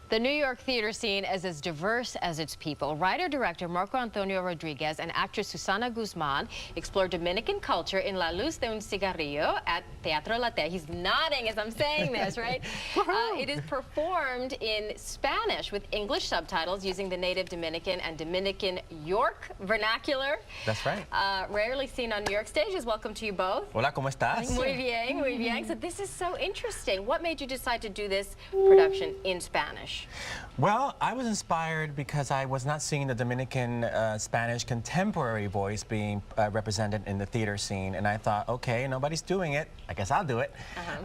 The New York theater scene is as diverse as its people. Writer-director Marco Antonio Rodriguez and actress Susanna Guzman explore Dominican culture in La Luz De Un Cigarrillo at Teatro LATEA. He's nodding as I'm saying this, right? It is performed in Spanish with English subtitles using the native Dominican and Dominican-York vernacular. That's right. Rarely seen on New York stages. Welcome to you both. Hola, ¿cómo estás? Muy bien, muy bien. So this is so interesting. What made you decide to do this production in Spanish? Well, I was inspired because I was not seeing the Dominican Spanish contemporary voice being represented in the theater scene, and I thought, okay, nobody's doing it, I guess I'll do it.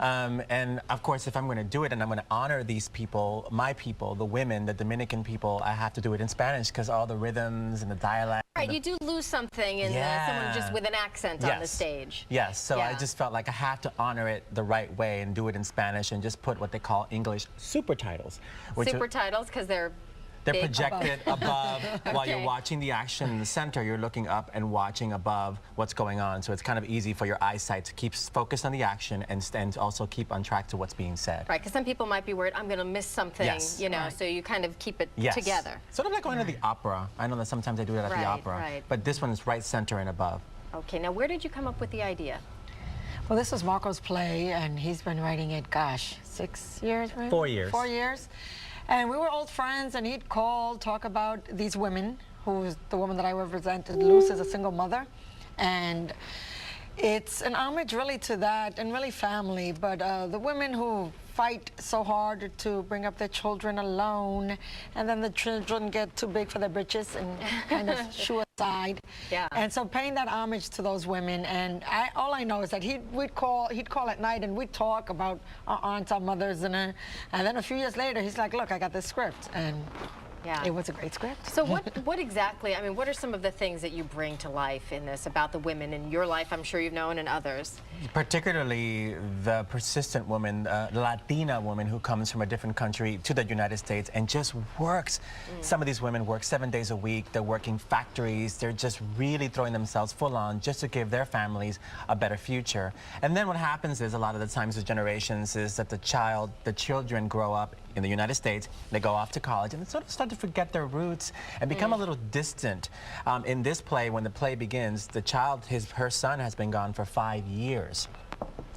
And of course, if I'm going to do it and I'm going to honor these people, my people, the women, the Dominican people, I have to do it in Spanish because all the rhythms and the dialect. Right, you do lose something in someone just with an accent on the stage. Yes, so I just felt like I have to honor it the right way and do it in Spanish and just put what they call English super titles. Super titles because they're projected above while you're watching the action in the center. You're looking up and watching above what's going on, so it's kind of easy for your eyesight to keep focused on the action and also keep on track to what's being said. Right, because some people might be worried, I'm going to miss something, you know, so you kind of keep it together. Sort of like going to the opera. I know that sometimes they do that at the opera, but this one is right center and above. Okay, now where did you come up with the idea? Well, this was Marco's play, and he's been writing it, gosh, 6 years, right? 4 years. 4 years. And we were old friends, and he'd call, talk about these women, who's the woman that I represented. Luz is a single mother, and it's an homage really to that, and really family, but the women who fight so hard to bring up their children alone, and then the children get too big for their britches and kind of shoo aside. And so paying that homage to those women, and all I know is that he'd call at night and we'd talk about our aunts, our mothers, and then a few years later he's like, look, I got this script, and it was a great script. So what exactly, I mean, what are some of the things that you bring to life in this about the women in your life, I'm sure you've known, and others? Particularly the persistent woman, Latina woman who comes from a different country to the United States and just works. Some of these women work 7 days a week. They're working factories. They're just really throwing themselves full on just to give their families a better future. And then what happens is a lot of the times with generations is that the children grow up in the United States, they go off to college and they sort of start to forget their roots and become a little distant. In this play, when the play begins, the child, her son has been gone for 5 years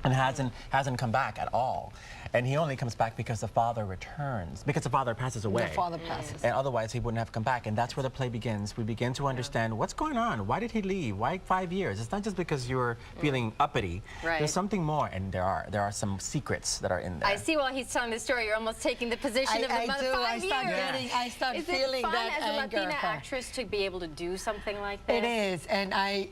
and hasn't come back at all. And he only comes back because the father returns, because the father passes away. The father passes. And otherwise he wouldn't have come back. And that's where the play begins. We begin to understand what's going on. Why did he leave? Why 5 years? It's not just because you're feeling uppity. There's something more, and there are some secrets that are in there. I see while he's telling the story, you're almost taking the position of the mother. 5 years. I start feeling that anger. Is it fun as a Latina actress to be able to do something like this? It is, and I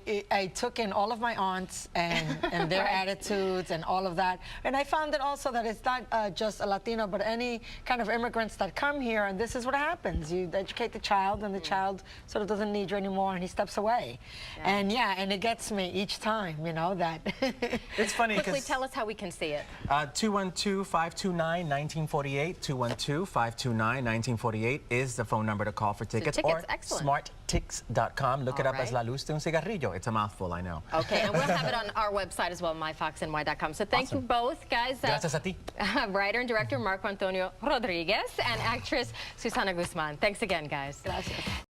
took in all of my aunts and their attitudes and all of that. And I found that also that it's not just a Latino, but any kind of immigrants that come here, and this is what happens. You educate the child, and the child sort of doesn't need you anymore, and he steps away. And and it gets me each time, you know, that. It's funny because... Quickly tell us how we can see it. 212-529-1948, 212-529-1948 is the phone number to call for tickets. Or smarttix.com. Look it up as La Luz De Un Cigarrillo. It's a mouthful, I know. Okay, and we'll have it on our website as well, myfoxny.com. So thank you both, guys. Gracias a ti. Writer and director Marco Antonio Rodriguez and actress Susanna Guzman. Thanks again, guys. Gracias.